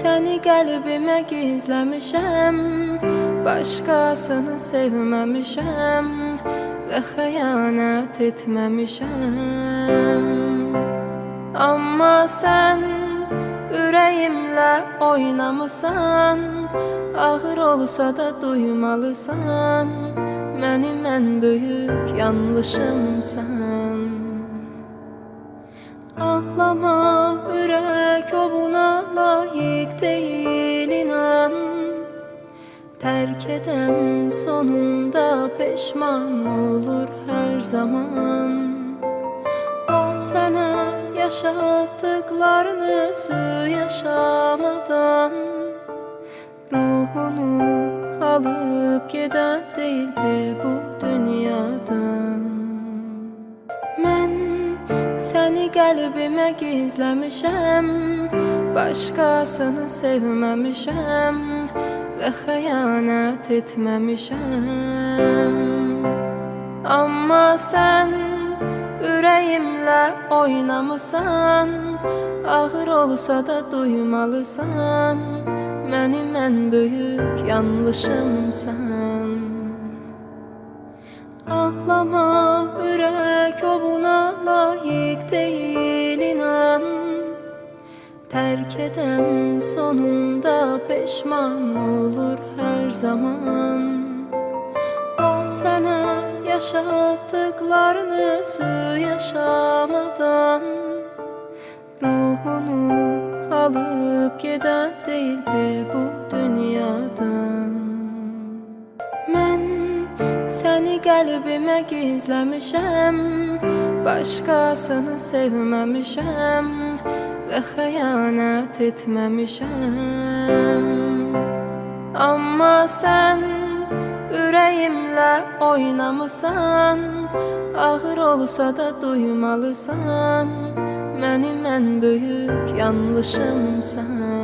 Səni qəlbimə gizləmişəm, başqasını sevməmişəm və xəyanət etməmişəm. Amma sən ürəyimlə oynamısan, ağır olsa da duymalısan, mənim ən böyük yanlışımsan. Ağlama, ürək o buna layiq deyil, inan. Tərk edən sonunda peşman olur hər zaman. O sənə yaşatdıqlarını özü yaşamadan, ruhunu alıp gedən deyil bil bu dünyadan. Mən səni qəlbimə gizləmişəm, başqasını sevməmişəm və xəyanət etməmişəm. Amma sən ürəyimlə oynamısan, ağır olsa da duymalısan, mənim ən böyük yanlışımsan. Ağlama, ürək o buna layiq deyil, inan. Tərk edən sonunda peşman olur hər zaman. O sənə yaşatdıqlarını özü yaşamadan, ruhunu alıp gedən deyil bil bu dünyadan. Mən səni qəlbimə gizləmişəm, başqasını sevməmişəm və xəyanət etməmişəm. Amma sən ürəyimlə oynamısan, ağır olsa da duymalısan, mənim ən böyük yanlışımsan.